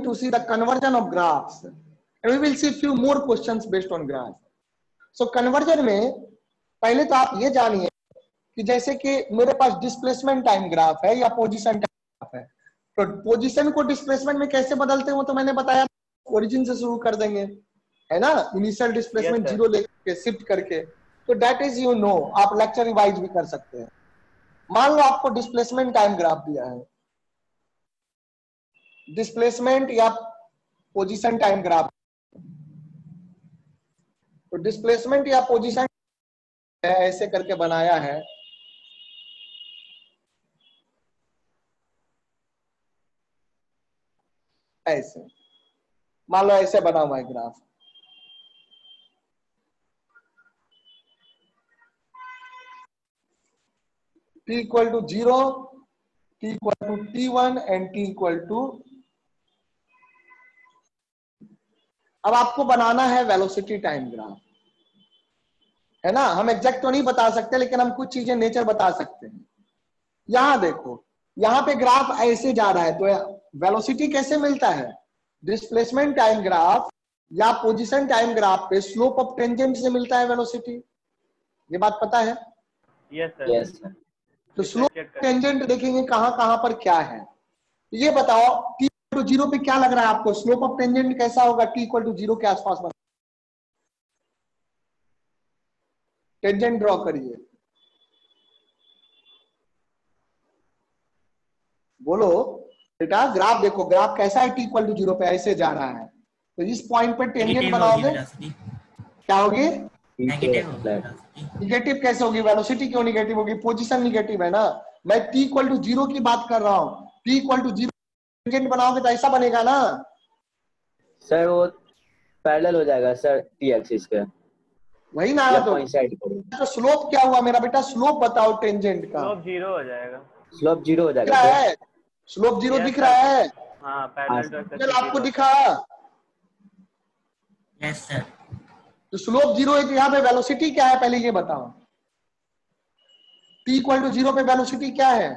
going to see the conversion of graphs and we will see few more questions based on graph. So conversion में पहले तो आप ये जानिए कि जैसे कि मेरे पास डिस्प्लेसमेंट टाइम ग्राफ है या पोजीशन टाइम ग्राफ है, तो पोजीशन को डिस्प्लेसमेंट में कैसे बदलते हो तो मैंने बताया, ओरिजिन से शुरू कर देंगे, है ना, इनिशियल डिस्प्लेसमेंट जीरो लेके शिफ्ट करके, तो दैट इज यू नो, आप लेक्चर रिवाइज भी कर सकते हैं। मान लो आपको डिस्प्लेसमेंट टाइम ग्राफ दिया है, डिस्प्लेसमेंट या पोजीशन टाइम ग्राफ, तो डिस्प्लेसमेंट या पोजीशन ऐसे करके बनाया है, ऐसे मान लो ऐसे बना हुआ है graph, t equal to 0, t equal to t1 and t equal to, अब आपको बनाना है वेलोसिटी टाइम ग्राफ, है ना। हम एग्जैक्ट तो नहीं बता सकते लेकिन हम कुछ चीजें नेचर बता सकते हैं। यहां देखो, यहां पे ग्राफ ऐसे जा रहा है तो वेलोसिटी कैसे मिलता है, डिस्प्लेसमेंट टाइम ग्राफ या पोजीशन टाइम ग्राफ पे स्लोप ऑफ टेंजेंट से मिलता है वेलोसिटी, ये बात पता है? Yes sir. Yes sir. तो स्लोप टेंजेंट देखेंगे कहां कहां पर क्या है, ये बताओ t इक्वल टू 0 पे क्या लग रहा है आपको, स्लोप ऑफ टेंजेंट कैसा होगा t इक्वल टू 0 के आसपास? टेंजेंट ड्रॉ करिए, बोलो बेटा, ग्राफ देखो, ग्राफ कैसा है, t इक्वल टू 0 पे ऐसे जा रहा है, तो इस पॉइंट पे टेंजेंट बनाओगे क्या होगी, निगेटिव कैसे होगी, वेलोसिटी क्यों निगेटिव होगी, पोजीशन निगेटिव है ना, मैं t इक्वल टू 0 की बात कर रहा हूं, t इक्वल टू 0 टेंजेंट बनाओगे तो ऐसा बनेगा ना सर, वो पैरेलल हो जाएगा सर t एक्सिस के, वही ना, तो स्लोप क्या हुआ मेरा बेटा, स्लोप बताओ टेंजेंट का, स्लोप 0 हो जाएगा, स्लोप 0 हो जाएगा है, स्लोप 0 दिख रहा है, हाँ पैरेलल चल आपको दिखा, यस सर। तो स्लोप 0 है तो यहाँ पे वेलोसिटी क्या है पहले ये बताओ, t इक्वल टू 0 पे वेलोसिटी क्या है,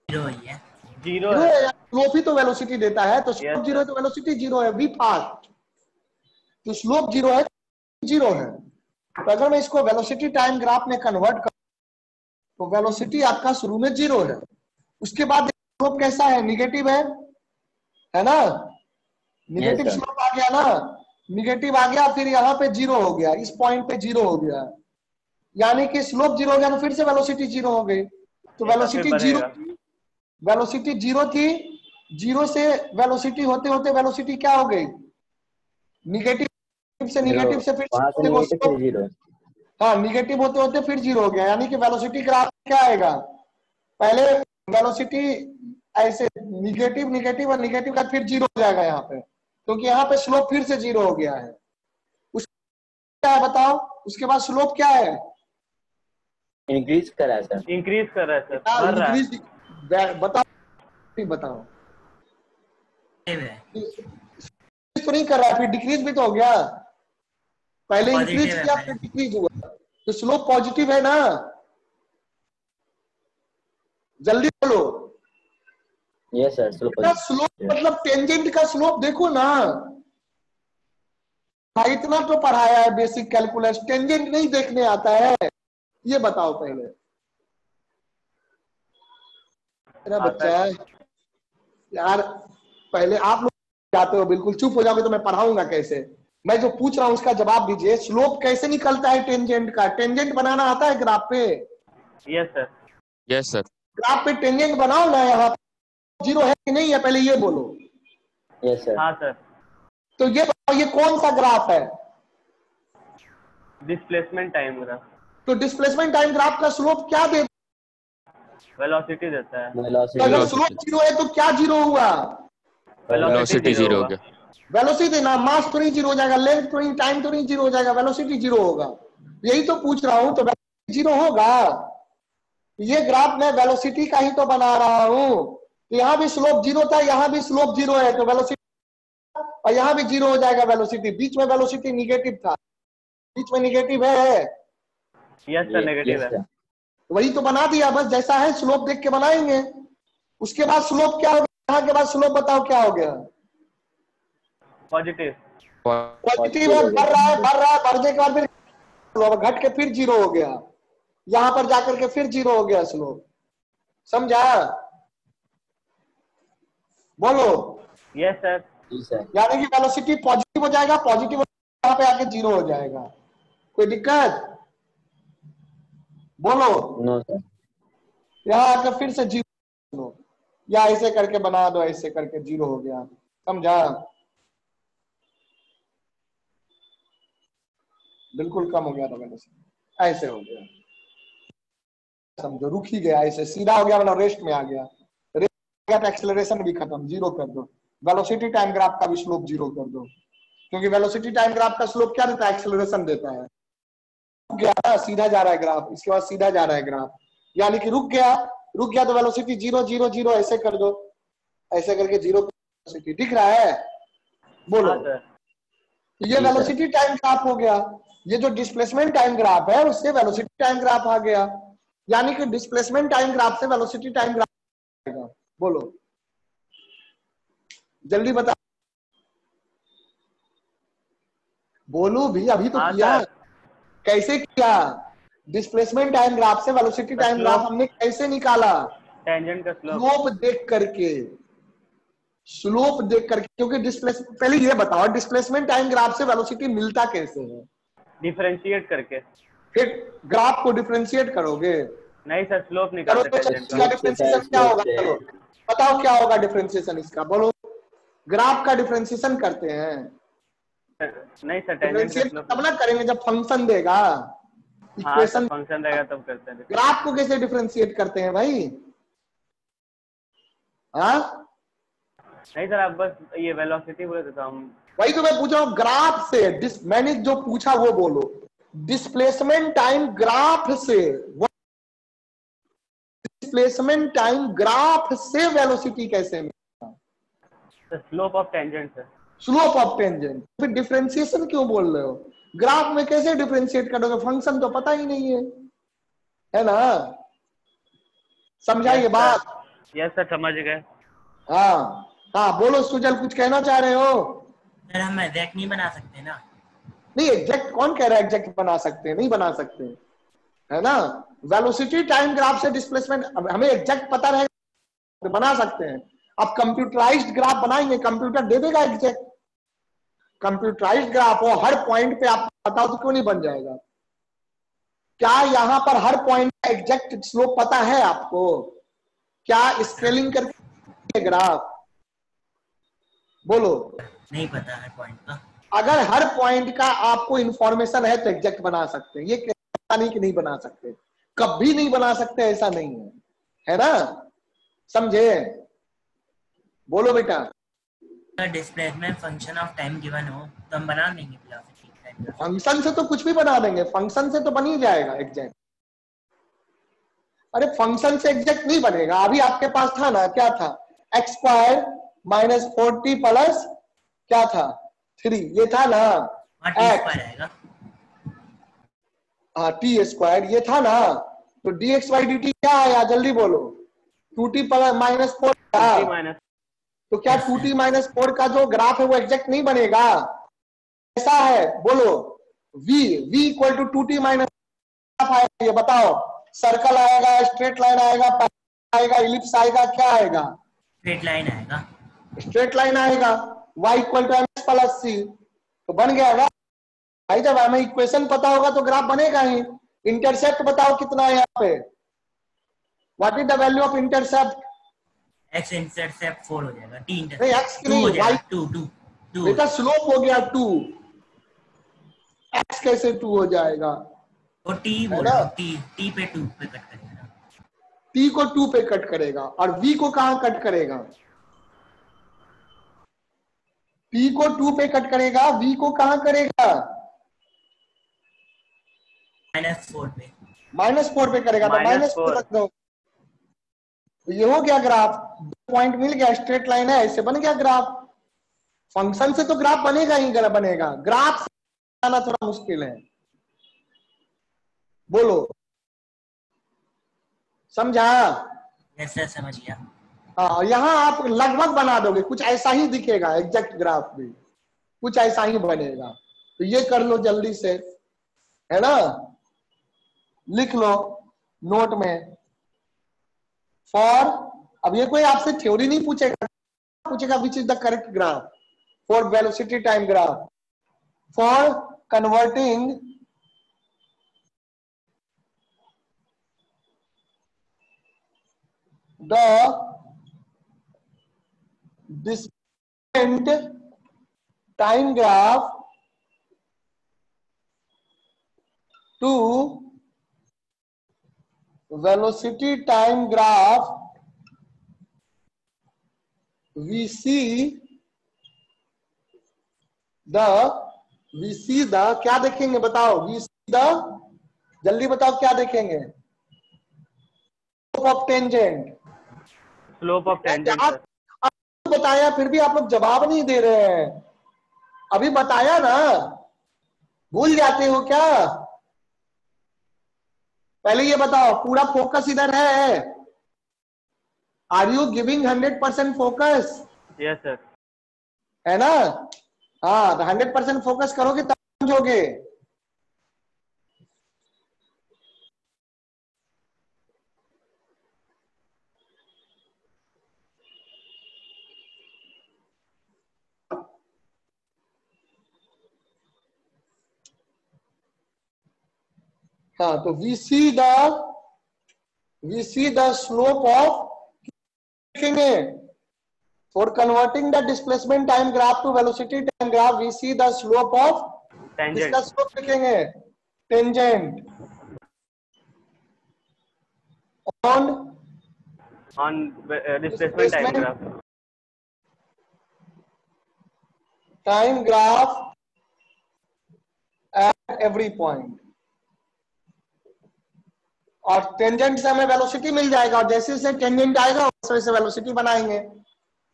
0 ही है, 0 है, स्लोप ही तो वेलोसिटी देता है, तो स्लोप 0 है तो वेलोसिटी 0 है, वी फास्ट, तो स्लोप 0 है 0 है, तो अगर मैं इसको वेलोसिटी टाइम ग्राफ में कन्वर्ट कर तो वेलोसिटी आपका शुरू में 0 है, उसके बाद स्लोप कैसा है, निगेटिव है ना, निगेटिव स्लोप आ गया ना, निगेटिव आ गया, फिर यहाँ पे 0 हो गया, इस पॉइंट पे 0 हो गया, यानी कि स्लोप 0 हो गया तो फिर से वेलोसिटी 0 हो गई, तो वेलोसिटी 0 थी, 0 से वेलोसिटी होते होते वेलोसिटी क्या हो गई, निगेटिव से फिर 0, हाँ निगेटिव होते होते फिर 0 हो गया, यानी कि वेलोसिटी ग्राफ क्या आएगा, पहले वेलोसिटी ऐसे निगेटिव निगेटिव और निगेटिव का फिर 0 हो जाएगा यहाँ पे, क्योंकि यहाँ पे स्लोप फिर से 0 हो गया है, क्या है बताओ, उसके बाद स्लोप क्या है, इंक्रीज कर रहा है सर, इंक्रीज कर रहा है सर, बढ़ रहा है, बताओ तो नहीं कर रहा है, फिर डिक्रीज भी तो हो गया, पहले इंक्रीज किया फिर डिक्रीज हुआ, तो स्लोप पॉजिटिव है ना, जल्दी बोलो। यस सर, स्लोप मतलब टेंजेंट का स्लोप देखो ना, इतना तो पढ़ाया है बेसिक कैलकुलस, टेंजेंट नहीं देखने आता है, ये बताओ पहले, मेरा बच्चा है यार, पहले आप लोग जाते हो, बिल्कुल चुप हो जाओगे तो मैं पढ़ाऊंगा कैसे, मैं जो पूछ रहा हूं उसका जवाब दीजिए, स्लोप कैसे निकलता है टेंजेंट का, टेंजेंट बनाना आता है ग्राफ पे, yes sir, yes sir, graph पे टेंजेंट बनाओ ना, यहाँ 0 है कि नहीं है पहले ये बोलो, यस सर, हाँ सर, तो ये बताओ ये कौन सा ग्राफ है, डिस्प्लेसमेंट टाइम ग्राफ, तो डिस्प्लेसमेंट टाइम ग्राफ का स्लोप क्या देता है, वेलोसिटी देता है, तो अगर स्लोप 0 है तो क्या 0 हुआ, वेलोसिटी 0 हो गया, वेलोसिटी ना, मास तो नहीं 0 हो जाएगा, लेंथ तो नहीं, टाइम तो नहीं 0 हो जाएगा, वेलोसिटी 0 होगा, यही तो पूछ रहा हूं, तो वेलोसिटी 0 होगा, ये ग्राफ मैं वेलोसिटी का ही तो बना रहा हूं, तो यहाँ भी स्लोप 0 था, यहाँ भी स्लोप 0 है, तो वेलोसिटी, और यहाँ भी 0 हो जाएगा वेलोसिटी, बीच में वेलोसिटी निगेटिव था, बीच में निगेटिव है, यस सर, नेगेटिव है, वही तो बना दिया, बस जैसा है स्लोप देख के बनाएंगे, उसके बाद स्लोप क्या होगा, यहाँ के बाद स्लोप बताओ क्या हो गया? पॉजिटिव। पॉजिटिव है, बढ़ रहा है, बढ़ रहा है, बढ़ने के बाद फिर स्लोप घट के फिर जीरो हो गया, यहां पर जाकर के फिर जीरो हो गया स्लोप। समझा? बोलो। Yes sir. जी सर। यानी कि वेलोसिटी पॉजिटिव हो जाएगा, पॉजिटिव यहाँ पे आके जीरो हो जाएगा। कोई दिक्कत? बोलो। No sir. यहाँ आकर फिर से जीरो, या ऐसे करके बना दो, ऐसे करके जीरो हो गया। समझा? बिल्कुल कम हो गया था वेलोसिटी, ऐसे हो गया। समझो, रुक ही गया, ऐसे सीधा हो गया, मतलब रेस्ट में आ गया। रेस्ट में आ गया तो एक्सेलरेशन भी खत्म, जीरो कर दो। वेलोसिटी टाइम ग्राफ का भी स्लोप जीरो कर दो, क्योंकि वेलोसिटी टाइम ग्राफ का स्लोप क्या देता है? एक्सेलरेशन देता है। रुक गया, सीधा जा रहा है ग्राफ, इसके बाद सीधा जा रहा है ग्राफ, यानी कि रुक गया, रुक गया तो वेलोसिटी जीरो जीरो जीरो ऐसे कर दो, ऐसे करके जीरो वेलोसिटी दिख रहा है। बोलो। हाँ सर। ये वेलोसिटी टाइम ग्राफ हो गया। ये जो डिस्प्लेसमेंट टाइम ग्राफ है उससे वेलोसिटी टाइम ग्राफ आ गया, यानी कि डिस्प्लेसमेंट टाइम ग्राफ से वेलोसिटी टाइम ग्राफ आएगा। बोलो जल्दी बता। बोलो भी, अभी तो हाँ किया। सर। कैसे किया? डिस्प्लेसमेंट टाइम ग्राफ से वेलोसिटी तो टाइम ग्राफ slope- हमने कैसे निकाला? टेंजेंट का स्लोप। स्लोप देख करके, स्लोप देख करके, क्योंकि डिस्प्लेस, पहले ये बताओ डिस्प्लेसमेंट टाइम ग्राफ से वेलोसिटी मिलता कैसे है? डिफरेंशिएट करके। फिर ग्राफ को डिफरेंशिएट करोगे? नहीं सर, स्लोप करो निकालते तो टेंजेंट इसका का। डिफरेंशिएशन क्या होगा? चलो बताओ क्या होगा डिफरेंशिएशन इसका, बोलो। ग्राफ का डिफरेंशिएशन करते हैं, नहीं सर, टेंजेंट का डिफरेंशिएट स्लोप। तब ना करेंगे जब फंक्शन देगा, हाँ सर, इक्वेशन। फंक्शन रहेगा तब करते हैं। ग्राफ को कैसे डिफरेंशिएट करते हैं भाई? हाँ, नहीं सर, आप बस ये वेलोसिटी बोले थे तो हम। वही तो मैं पूछ रहा हूँ, ग्राफ से। मैंने जो पूछा वो बोलो। डिस्प्लेसमेंट टाइम ग्राफ से, डिस्प्लेसमेंट टाइम ग्राफ से वेलोसिटी कैसे मिलता? Slope of tangent sir. Slope of tangent. फिर डिफरेंशिएशन क्यों बोल रहे हो? ग्राफ में कैसे डिफरेंशिएट करोगे? फंक्शन तो पता ही नहीं है ना? समझाइए बात। यस सर, समझ गए। हाँ हाँ, बोलो सुजल, कुछ कहना चाह रहे हो? सर हम एग्जैक्ट नहीं बना सकते ना। नहीं, एग्जैक्ट कौन कह रहा है एग्जैक्ट बना सकते हैं? नहीं बना सकते, है ना? वेलोसिटी टाइम ग्राफ से डिस्प्लेसमेंट हमें एग्जैक्ट पता रहेगा तो बना सकते हैं। अब कंप्यूटराइज्ड ग्राफ बनाएंगे, कंप्यूटर दे देगा एग्जैक्ट। कंप्यूटराइज्ड ग्राफ हो, हर पॉइंट पे आप बताओ तो क्यों नहीं बन जाएगा? क्या यहाँ पर हर पॉइंट का एग्जैक्ट स्लोप पता है आपको? क्या स्केलिंग करके ग्राफ? बोलो। नहीं पता है पॉइंट का। अगर हर पॉइंट का आपको इंफॉर्मेशन है तो एग्जैक्ट बना सकते हैं। ये ऐसा नहीं कि नहीं बना सकते, कभी नहीं बना सकते, ऐसा नहीं है ना? समझे? बोलो बेटा। Displacement function of time given हो तो हम बना देंगे वेलोसिटी टाइम ग्राफ। फंक्शन से तो कुछ भी बना देंगे, फंक्शन से तो बन ही जाएगा एग्जैक्ट। अरे फंक्शन से एग्जैक्ट नहीं बनेगा। अभी आपके पास था ना, क्या था? एक्स स्क्वायर माइनस 40 प्लस क्या था? 3, ये था ना? टी स्क्वायर आएगा। हाँ, टी स्क्वायर ये था ना? तो d x y d t क्या आया? जल्दी बोलो। 2t minus 4 minus. तो क्या 2t माइनस 4 का जो ग्राफ है वो एग्जैक्ट नहीं बनेगा? ऐसा है, बोलो। v equal to 2t minus आएगा, ये बताओ। सर्कल आएगा, स्ट्रेट लाइन आएगा, आएगा, इलिप्स आएगा, क्या आएगा? स्ट्रेट लाइन आएगा। स्ट्रेट लाइन आएगा। y equal to mx plus c, तो बन गया ना भाई। जब हमें इक्वेशन पता होगा तो ग्राफ बनेगा ही। इंटरसेप्ट बताओ कितना है यहाँ पे? What is the value of intercept? x intercept 4 हो जाएगा। t नहीं, x की इंटरसेप्ट 2 हो नहीं, जाएगा। y। 2 बेटा स्लोप हो गया 2, x कैसे 2 हो जाएगा? और t है बोलो। ना? t पे 2 पे कट करेगा। t को 2 पे कट करेगा और v को कहां कट करेगा? t को 2 पे कट करेगा, v को कहां करेगा? -4 पे। -4 पे करेगा, तो -4 रख दो। तो ये हो गया ग्राफ। पॉइंट मिल गया, स्ट्रेट लाइन है, ऐसे बन गया ग्राफ। फंक्शन से तो ग्राफ बनेगा ही बनेगा, ग्राफ से आना थोड़ा मुश्किल है। बोलो, समझा? यस सर, समझ गया। हाँ, यहाँ आप लगभग बना दोगे, कुछ ऐसा ही दिखेगा, एग्जैक्ट ग्राफ भी कुछ ऐसा ही बनेगा। तो ये कर लो जल्दी से, है ना, लिख लो नोट में। फॉर, अब ये कोई आपसे थ्योरी नहीं पूछेगा which is the correct graph for velocity time graph for converting the displacement time graph to velocity time graph we see the क्या देखेंगे बताओ, we see the, जल्दी बताओ क्या देखेंगे, slope of tangent, slope of tangent. बताया फिर भी आप लोग जवाब नहीं दे रहे हैं। अभी बताया ना, भूल जाते हो क्या? पहले ये बताओ, पूरा फोकस इधर है, are you giving 100% focus? Yes sir. है ना? हाँ, 100% फोकस करोगे तब समझोगे। हाँ, तो we see the slope of, देखेंगे, for converting the displacement time graph to velocity time graph we see the slope of, tangent. इसका slope लिखेंगे tangent on displacement time graph at every point, और tangent से हमें velocity मिल जाएगा, और जैसे जैसे टेंजेंट आएगा वैसे वैसे वेलोसिटी बनाएंगे।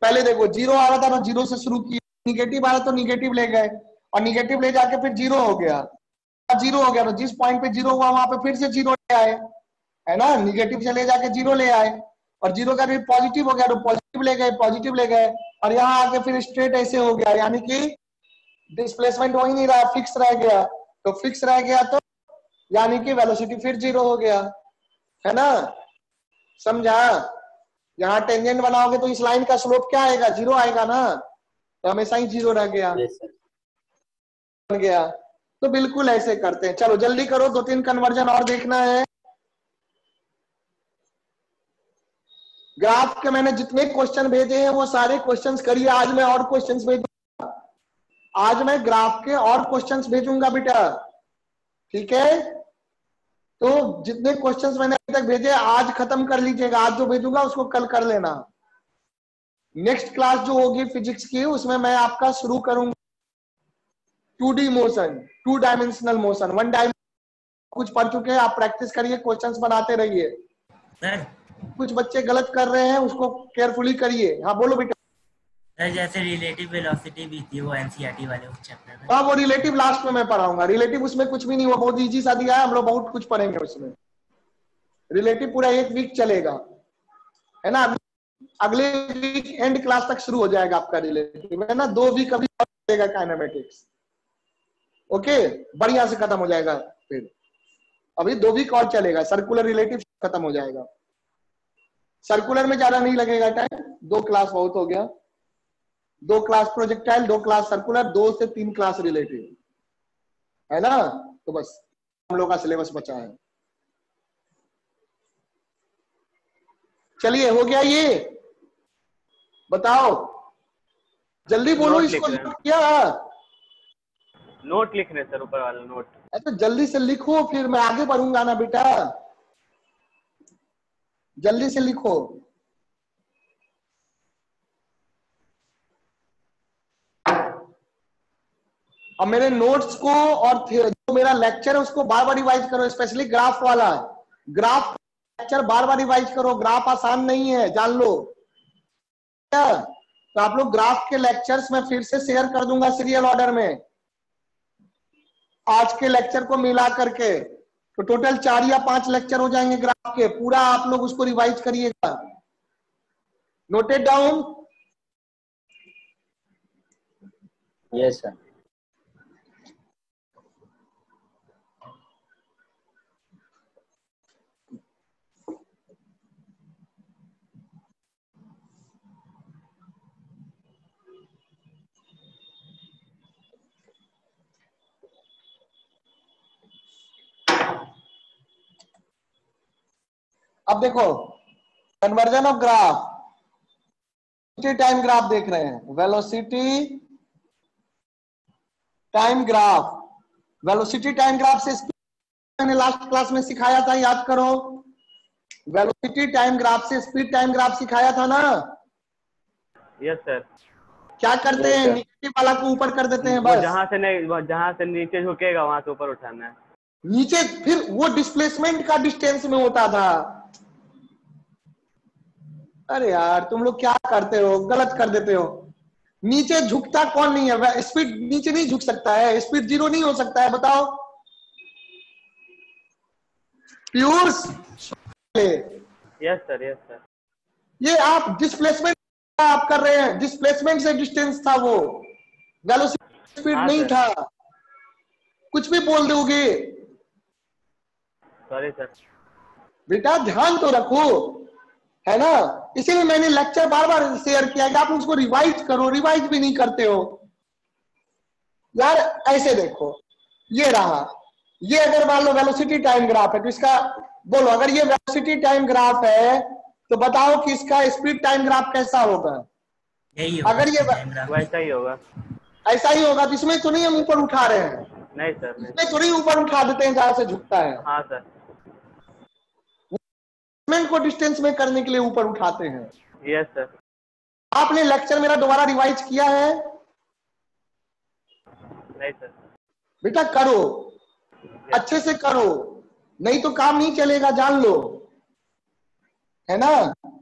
पहले देखो जीरो आ रहा था तो जीरो से शुरू किया, निगेटिव आ रहा तो निगेटिव ले गए, और निगेटिव ले जाके फिर जीरो हो गया, जीरो हो गया तो जिस पॉइंट पे जीरो हुआ वहां पे फिर से जीरो ले आए, है ना, निगेटिव से ले जाके जीरो ले आए, और जीरो का भी पॉजिटिव हो गया तो पॉजिटिव ले गए, पॉजिटिव ले गए, और यहाँ आके फिर स्ट्रेट ऐसे हो गया, यानी कि डिस्प्लेसमेंट हो ही नहीं रहा, फिक्स रह गया। तो फिक्स रह गया तो यानी कि वेलोसिटी फिर जीरो हो गया, है ना, समझा? यहाँ टेंजेंट बनाओगे तो इस लाइन का स्लोप क्या आएगा? जीरो आएगा ना, तो हमेशा ही जीरो रह गया, बन गया। तो बिल्कुल ऐसे करते हैं। चलो जल्दी करो, 2-3 कन्वर्जन और देखना है। ग्राफ के मैंने जितने क्वेश्चन भेजे हैं वो सारे क्वेश्चंस करिए। आज मैं और क्वेश्चंस भेजूंगा, आज मैं ग्राफ के और क्वेश्चंस भेजूंगा बेटा, ठीक है? तो जितने क्वेश्चंस मैंने अभी तक भेजे आज खत्म कर लीजिएगा, आज जो भेजूंगा उसको कल कर लेना। नेक्स्ट क्लास जो होगी फिजिक्स की, उसमें मैं आपका शुरू करूंगा 2D motion, 2 dimensional motion, 1 dimensional कुछ पढ़ चुके हैं, आप प्रैक्टिस करिए, क्वेश्चंस बनाते रहिए। सर कुछ बच्चे गलत कर रहे हैं, उसको केयरफुली करिए। हाँ बोलो बेटा। सर जैसे रिलेटिव वेलोसिटी भी थी वो एनसीईआरटी वाले उस चैप्टर में। हाँ, वो रिलेटिव लास्ट में मैं पढ़ाऊंगा। रिलेटिव उसमें कुछ भी नहीं हुआ, बहुत इजी सा दिया है, हम लोग बहुत कुछ पढ़ेंगे उसमें। रिलेटिव पूरा 1 वीक चलेगा, है ना, अगले वीक एंड क्लास तक शुरू हो जाएगा आपका रिलेटिव, है ना। 2 वीक अभी चलेगा काइनेमेटिक्स, ओके, बढ़िया से खत्म हो जाएगा। फिर अभी 2 वीक और चलेगा, सर्कुलर रिलेटिव खत्म हो जाएगा। सर्कुलर में ज्यादा नहीं लगेगा टाइम, 2 क्लास बहुत हो गया, 2 क्लास प्रोजेक्टाइल, 2 क्लास सर्कुलर, 2 से 3 क्लास रिलेटिव, है ना। तो बस हम लोग का सिलेबस बचा है। चलिए, हो गया ये, बताओ जल्दी बोलो। इसको नोट किया? नोट लिख रहे सर, ऊपर वाला नोट। अच्छा जल्दी से लिखो, फिर मैं आगे बढ़ूंगा ना बेटा, जल्दी से लिखो। अब मेरे नोट्स को और जो मेरा लेक्चर है उसको बार बार रिवाइज करो, स्पेशली ग्राफ वाला। ग्राफ लेक्चर बार बार रिवाइज करो, ग्राफ आसान नहीं है, जान लो। तो आप लोग ग्राफ के लेक्चर्स में फिर से शेयर कर दूंगा सीरियल ऑर्डर में, आज के लेक्चर को मिला करके, तो टोटल 4 या 5 लेक्चर हो जाएंगे ग्राफ के। पूरा आप लोग उसको रिवाइज करिएगा, नोटेड डाउन? Yes sir. अब देखो conversion of graph, time graph देख रहे हैं, velocity time graph, velocity time graph से मैंने लास्ट क्लास में सिखाया था, याद करो। वेलोसिटी टाइम ग्राफ से स्पीड टाइम ग्राफ सिखाया था ना। Yes sir. क्या करते Yes, हैं, sir. निगेटिव वाला को ऊपर कर देते हैं वो बस। जहाँ से नीचे झुकेगा वहां से ऊपर उठाना है। नीचे फिर वो डिस्प्लेसमेंट का डिस्टेंस में होता था। अरे यार तुम लोग क्या करते हो, गलत कर देते हो। नीचे झुकता कौन नहीं है, स्पीड नीचे नहीं झुक सकता है, स्पीड जीरो नहीं हो सकता है, बताओ। प्यूर्स यस सर, यस सर। ये आप डिस्प्लेसमेंट आप कर रहे हैं, डिस्प्लेसमेंट से डिस्टेंस था वो, वेलोसिटी स्पीड हाँ नहीं सर। था। कुछ भी बोल दोगे सॉरी सर। बेटा, ध्यान तो रखो, है ना। इसीलिए मैंने लेक्चर बार बार शेयर किया कि आप उसको रिवाइज करो, रिवाइज भी नहीं करते हो यार। ऐसे देखो, ये रहा, ये अगर मान लो वेलोसिटी टाइम ग्राफ है तो इसका बोलो, अगर ये वेलोसिटी टाइम ग्राफ है तो बताओ कि इसका स्पीड टाइम ग्राफ कैसा होगा। यही होगा अगर ये टाइम ग्राफ। वैसा ही होगा। ऐसा ही होगा, तो इसमें तो नहीं हम ऊपर उठा रहे हैं, नहीं सर, नहीं। इसमें तो नहीं ऊपर उठा देते हैं जहां से झुकता है, हाँ सर। को डिस्टेंस में करने के लिए ऊपर उठाते हैं। Yes sir. आपने लेक्चर मेरा दोबारा रिवाइज किया है? नहीं सर। बेटा करो, अच्छे से करो, नहीं तो काम नहीं चलेगा, जान लो, है ना।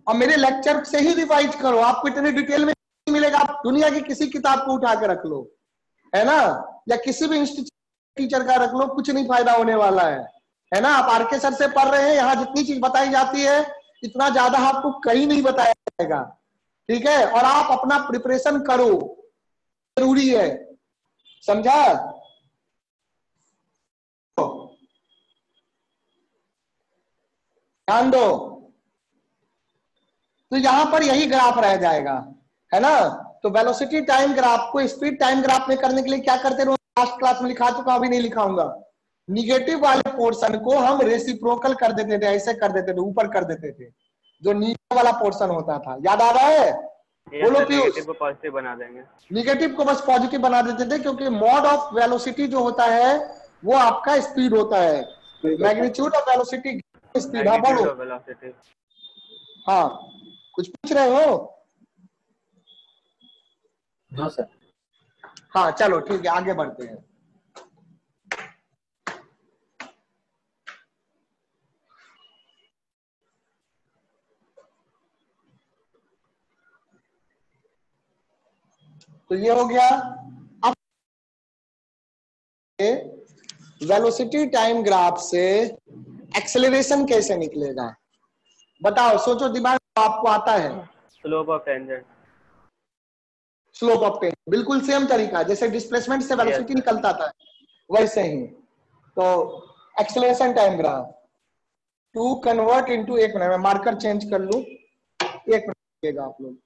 और मेरे लेक्चर से ही रिवाइज करो, आपको इतने डिटेल में नहीं मिलेगा। आप दुनिया की किसी किताब को उठा के रख लो, है ना, या किसी भी इंस्टीट्यूट टीचर का रख लो, कुछ नहीं फायदा होने वाला है ना। आप आरके सर से पढ़ रहे हैं, यहाँ जितनी चीज बताई जाती है इतना ज्यादा आपको कहीं नहीं बताया जाएगा, ठीक है। और आप अपना प्रिपरेशन करो, जरूरी है, समझा। ध्यान दो, तो यहां पर यही ग्राफ रह जाएगा, है ना। तो वेलोसिटी टाइम ग्राफ को स्पीड टाइम ग्राफ में करने के लिए क्या करते रहो, लास्ट क्लास में लिखा चुका, अभी नहीं लिखाऊंगा। निगेटिव वाले पोर्शन को हम रेसिप्रोकल कर देते थे, ऐसे कर देते थे, ऊपर कर देते थे, जो नीचे वाला पोर्शन होता था, याद आ रहा है? बोलो पीयूष। नेगेटिव को पॉजिटिव बना देंगे। निगेटिव को बस पॉजिटिव बना देते थे, क्योंकि मॉड ऑफ वेलोसिटी जो होता है वो आपका स्पीड होता है, मैग्नीट्यूड ऑफ वेलोसिटी स्पीड। हाँ मैग्नीट्यूड बोलो। Of velocity. हाँ, कुछ पूछ रहे हो? No sir. हाँ चलो ठीक है, आगे बढ़ते हैं। तो ये हो गया। अब वेलोसिटी टाइम ग्राफ से एक्सेलरेशन कैसे निकलेगा, बताओ, सोचो, दिमाग में आपको आता है। Slope of tangent. Slope of tangent, बिल्कुल सेम तरीका, जैसे डिस्प्लेसमेंट से वेलोसिटी Yes, sir. निकलता था वैसे ही। तो acceleration time graph to convert into, एक मिनट में मार्कर चेंज कर लूं, एक मिनट लगेगा आप लोग।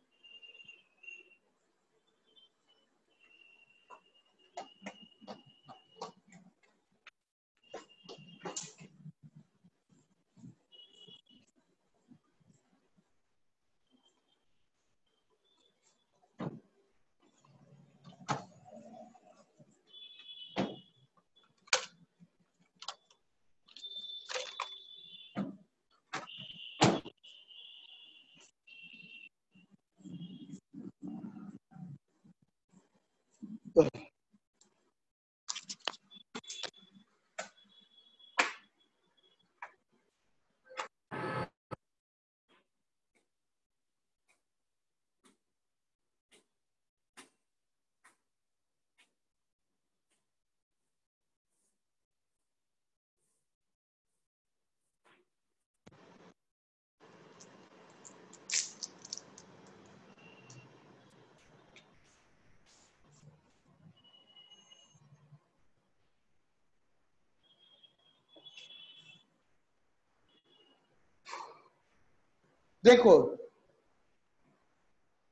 देखो,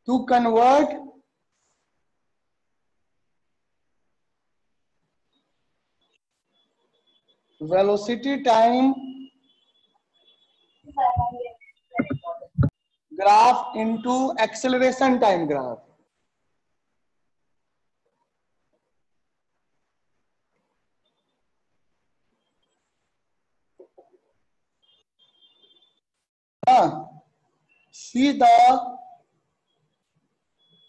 to convert velocity time graph into acceleration time graph, see the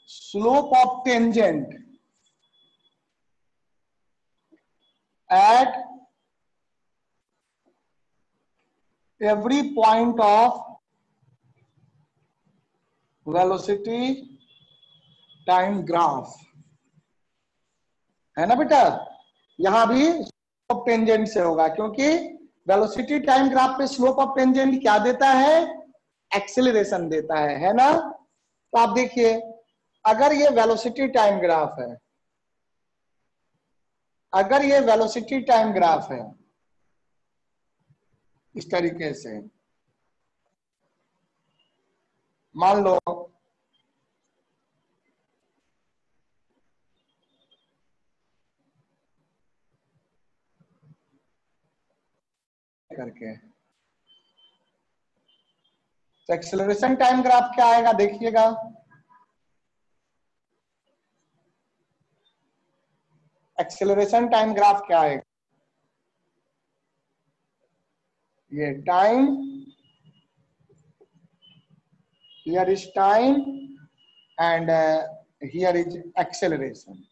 slope of tangent at every point of velocity time graph, है ना बेटा। यहां भी स्लोप ऑफ टेंजेंट से होगा, क्योंकि वेलोसिटी टाइम ग्राफ पे स्लोप ऑफ टेंजेंट क्या देता है, एक्सेलरेशन देता है ना। तो आप देखिए, अगर ये वेलोसिटी टाइम ग्राफ है, अगर ये वेलोसिटी टाइम ग्राफ है इस तरीके से, मान लो करके, तो एक्सेलरेशन टाइम ग्राफ क्या आएगा देखिएगा, एक्सेलरेशन टाइम ग्राफ क्या आएगा, ये time, here is time and here is acceleration.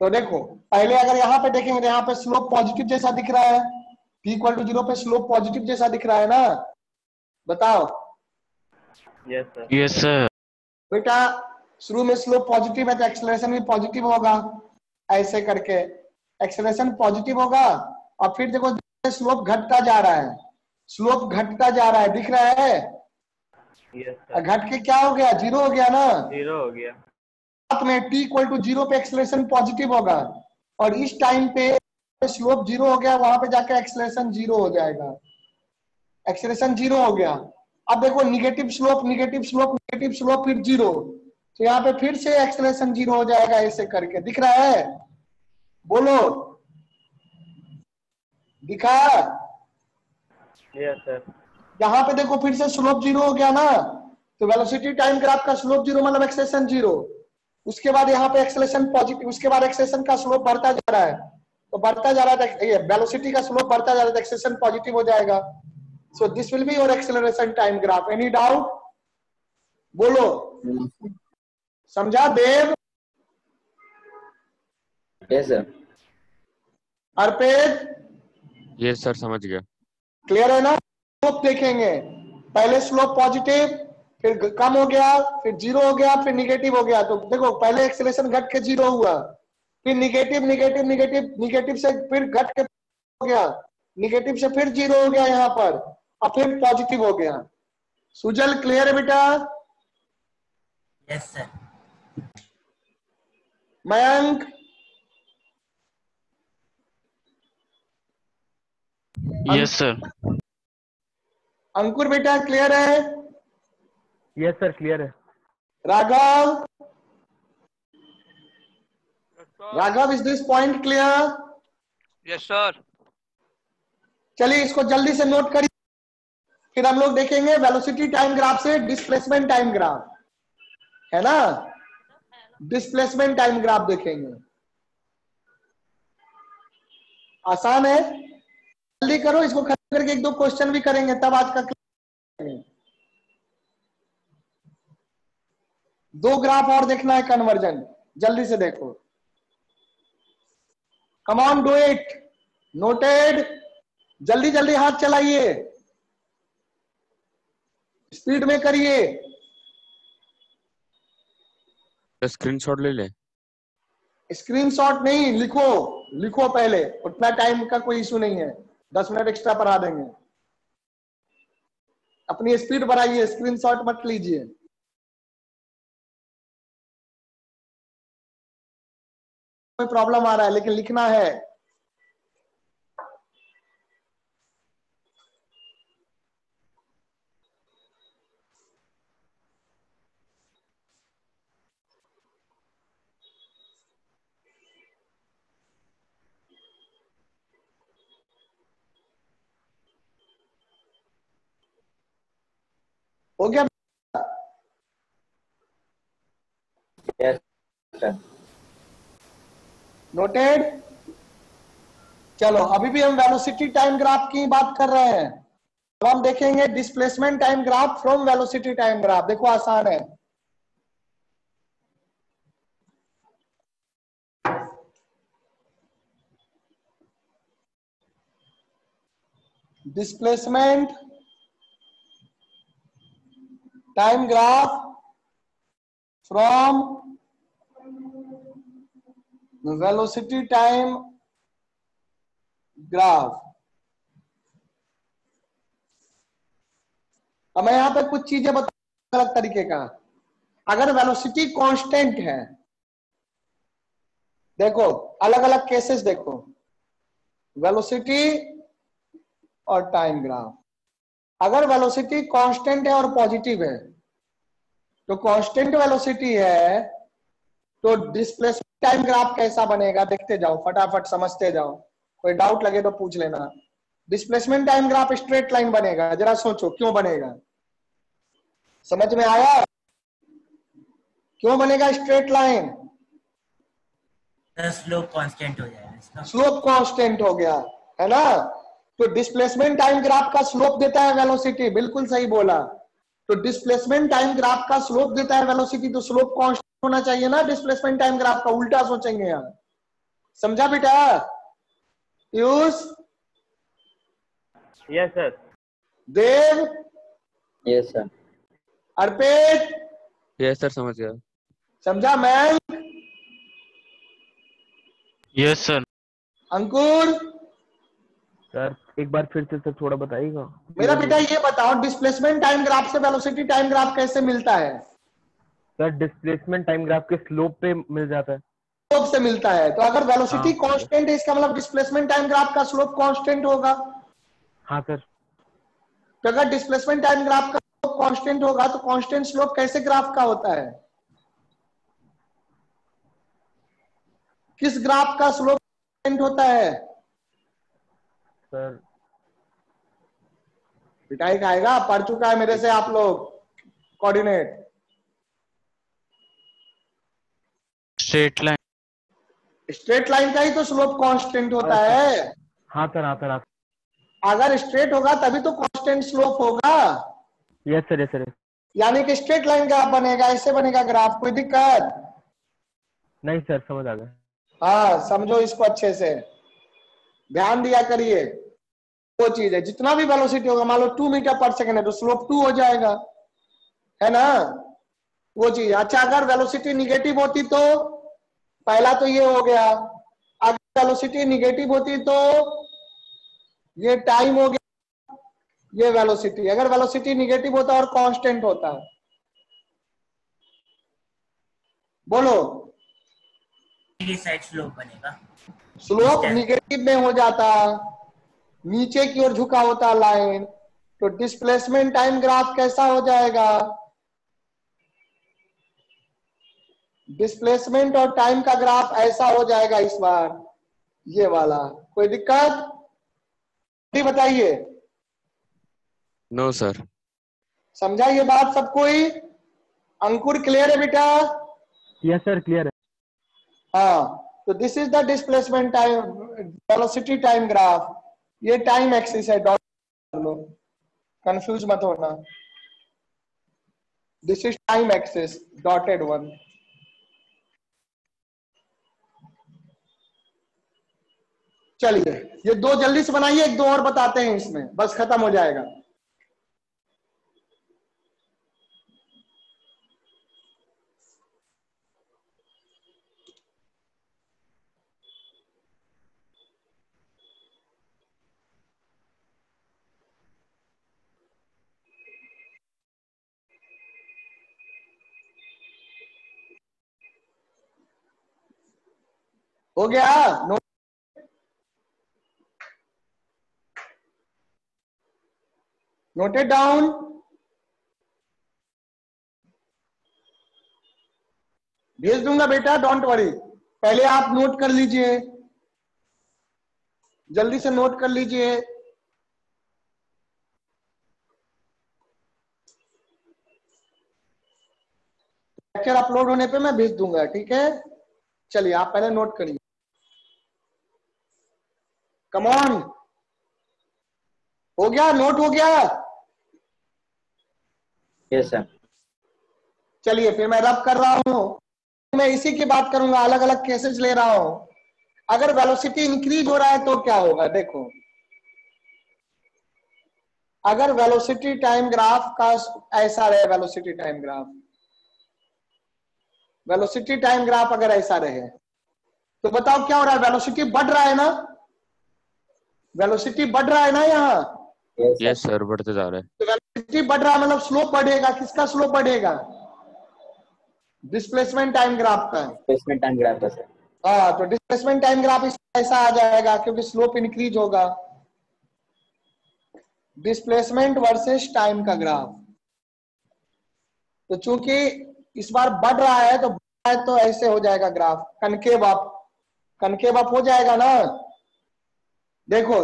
तो देखो, पहले अगर यहां पे देखेंगे तो यहाँ पे स्लोप पॉजिटिव जैसा दिख रहा है, t इक्वल टू 0 पे स्लोप पॉजिटिव जैसा दिख रहा है ना, बताओ। Yes sir. Yes sir. बेटा शुरू में स्लोप पॉजिटिव है तो एक्सेलरेशन भी पॉजिटिव होगा, ऐसे करके एक्सेलरेशन पॉजिटिव होगा, और फिर देखो स्लोप घटता जा रहा है, स्लोप घटता जा रहा है, दिख रहा है। Yes sir. घट के क्या हो गया, 0 हो गया ना। 0 हो गया। में t इक्वल टू 0 पे एक्सेलरेशन पॉजिटिव होगा, और इस टाइम पे स्लोप 0 हो गया, वहां पे जाकर एक्सेलरेशन 0 हो जाएगा, एक्सेलरेशन 0 हो गया। अब देखो negative slope, negative slope, negative slope, फिर 0, तो यहाँ पे फिर से एक्सेलरेशन 0 हो जाएगा, ऐसे करके दिख रहा है, बोलो दिखा। Yes sir. यहाँ पे देखो फिर से स्लोप 0 हो गया ना, तो वेलोसिटी टाइम ग्राफ का स्लोप 0 मतलब एक्सेलरेशन 0, उसके बाद यहाँ पे एक्सेलरेशन पॉजिटिव, उसके बाद एक्सेलरेशन का स्लोप बढ़ता जा रहा है, तो बढ़ता जा रहा है, ये वेलोसिटी का स्लोप बढ़ता जा रहा है, एक्सेलरेशन पॉजिटिव हो जाएगा। So this will be your acceleration time graph. Any doubt, बोलो, समझा Dev? Yes sir. Arpit yes sir, समझ गया। क्लियर है ना? स्लोप देखेंगे, पहले स्लोप पॉजिटिव, फिर कम हो गया, फिर 0 हो गया, फिर निगेटिव हो गया। तो देखो पहले एक्सेलरेशन घट के 0 हुआ, फिर निगेटिव निगेटिव निगेटिव निगेटिव से फिर घट के हो गया, निगेटिव से फिर 0 हो गया यहाँ पर, और फिर पॉजिटिव हो गया। सुजल क्लियर है बेटा? Yes sir. Mayank? Yes sir. Ankur बेटा क्लियर है? यस सर, क्लियर है। Raghav? Raghav, is this point clear? Yes sir. चलिए इसको जल्दी से नोट करिए, फिर हम लोग देखेंगे वेलोसिटी टाइम ग्राफ से डिस्प्लेसमेंट टाइम ग्राफ, है ना, डिस्प्लेसमेंट टाइम ग्राफ देखेंगे। आसान है, जल्दी करो, इसको खत्म करके 1-2 क्वेश्चन भी करेंगे, तब आज का करेंगे। 2 ग्राफ और देखना है कन्वर्जन, जल्दी से देखो, come on do it, noted, जल्दी जल्दी हाथ चलाइए, स्पीड में करिए। स्क्रीनशॉट ले ले। स्क्रीनशॉट नहीं, लिखो, लिखो पहले, उतना टाइम का कोई इशू नहीं है, 10 मिनट एक्स्ट्रा पढ़ा देंगे। अपनी स्पीड बढ़ाइए, स्क्रीनशॉट मत लीजिए। कोई प्रॉब्लम आ रहा है लेकिन लिखना है। हो गया? Yes sir. नोटेड? चलो अभी भी हम वेलोसिटी टाइम ग्राफ की बात कर रहे हैं। अब हम देखेंगे displacement time graph from velocity time graph. देखो आसान है। Displacement time graph from velocity time graph. अब मैं यहां पे कुछ चीजें बता अलग तरीके का। अगर वेलोसिटी कांस्टेंट है, देखो अलग अलग केसेस देखो, वेलोसिटी और टाइम ग्राफ। अगर वेलोसिटी कांस्टेंट है और पॉजिटिव है, तो कांस्टेंट वेलोसिटी है तो डिस्प्लेसमेंट टाइम ग्राफ कैसा बनेगा देखते जाओ, फटाफट समझते जाओ, कोई डाउट लगे तो पूछ लेना। Displacement time graph straight line बनेगा। जरा सोचो क्यों बनेगा, समझ में आया? क्यों बनेगा स्ट्रेट लाइन? स्लोप कांस्टेंट हो जाएगा इसका। स्लोप कांस्टेंट हो गया है ना। तो डिस्प्लेसमेंट टाइम ग्राफ का स्लोप देता है वेलोसिटी, बिल्कुल सही बोला। तो डिस्प्लेसमेंट टाइम ग्राफ का स्लोप देता है वेलोसिटी, तो स्लोप कांस्टेंट होना चाहिए ना डिस्प्लेसमेंट टाइम ग्राफ का। उल्टा सोचेंगे यहां, समझा बेटा? Use yes sir. Dev, yes sir. Arpit, yes sir समझ गया। समझा? Ma'am, yes sir. Ankur, sir एक बार फिर से सर थोड़ा बताइएगा। मेरा बेटा ये बताओ डिस्प्लेसमेंट टाइम ग्राफ से वेलोसिटी टाइम ग्राफ कैसे मिलता है? सर डिस्प्लेसमेंट टाइम ग्राफ के स्लोप पे मिल जाता है। स्लोप से मिलता है। तो अगर वेलोसिटी हाँ। कांस्टेंट है, इसका मतलब डिस्प्लेसमेंट टाइम ग्राफ का स्लोप कांस्टेंट होगा। हाँ सर। तो अगर डिस्प्लेसमेंट टाइम ग्राफ का स्लोप कांस्टेंट होगा, तो कांस्टेंट स्लोप कैसे ग्राफ का होता है? किस ग्राफ का स्लोप कांस्टेंट होता है? सर पिटाई का आएगा, पढ़ चुका है मेरे से आप लोग coordinate. Straight line. Straight line का ही तो स्लोप कांस्टेंट होता है। हाँ सर, हाँ सर, हाँ। अगर स्ट्रेट होगा तभी तो कांस्टेंट स्लोप होगा। Yes sir, yes sir. यानी कि स्ट्रेट लाइन ग्राफ बनेगा, ऐसे बनेगा ग्राफ। कोई दिक्कत? नहीं सर, समझ आ गया। हाँ, समझो इसको अच्छे से, ध्यान दिया करिए। वो चीज है, जितना भी वेलोसिटी होगा, मान लो 2 मीटर पर सेकंड है तो स्लोप 2 हो जाएगा, है ना? वो चीज। अच्छा, अगर वेलोसिटी निगेटिव होती तो पहला तो ये हो गया। अगर वेलोसिटी निगेटिव होती तो ये टाइम हो गया, ये वेलोसिटी। अगर वेलोसिटी निगेटिव होता और कांस्टेंट होता, बोलो, साइड स्लोप बनेगा। स्लोप निगेटिव में हो जाता, नीचे की ओर झुका होता लाइन, तो डिस्प्लेसमेंट टाइम ग्राफ कैसा हो जाएगा? डिस्प्लेसमेंट और टाइम का ग्राफ ऐसा हो जाएगा इस बार, ये वाला। कोई दिक्कत? बताइए। No sir. समझा ये बात सब कोई? अंकुर क्लियर है बेटा? यस सर, क्लियर है। हाँ, तो this is the displacement time velocity time graph. ये टाइम एक्सिस है, डॉट कर लो, कंफ्यूज मत होना। This is time axis, dotted one. चलिए ये दो जल्दी से बनाइए, एक दो और बताते हैं इसमें, बस खत्म हो जाएगा। हो गया? Noted down? भेज दूंगा बेटा, डोंट वरी। पहले आप नोट कर लीजिए, जल्दी से नोट कर लीजिए। लेक्चर अपलोड होने पे मैं भेज दूंगा, ठीक है। चलिए आप पहले नोट करिए, कम ऑन, हो गया, नोट हो गया। Yes sir. चलिए फिर मैं रब कर रहा हूं, मैं इसी की बात करूंगा, अलग अलग केसेस ले रहा हूं। अगर वेलोसिटी इंक्रीज हो रहा है तो क्या होगा, देखो अगर वेलोसिटी टाइम ग्राफ का ऐसा रहे, velocity time graph, velocity time graph अगर ऐसा रहे तो बताओ क्या हो रहा है, वेलोसिटी बढ़ रहा है ना, वेलोसिटी बढ़ रहा है ना यहाँ। यस सर, बढ़ते जा रहा है। तो वेलोसिटी बढ़ रहा है मतलब स्लोप बढ़ेगा, किसका स्लोप बढ़ेगा, डिस्प्लेसमेंट टाइम ग्राफ का। डिस्प्लेसमेंट टाइम ग्राफ का सर। हाँ, तो डिस्प्लेसमेंट टाइम ग्राफ ऐसा आ जाएगा क्योंकि स्लोप इंक्रीज होगा, डिस्प्लेसमेंट वर्सेस टाइम का ग्राफ। तो चूंकि इस बार बढ़ रहा है तो ऐसे हो जाएगा graph, concave up, concave up हो जाएगा ना। देखो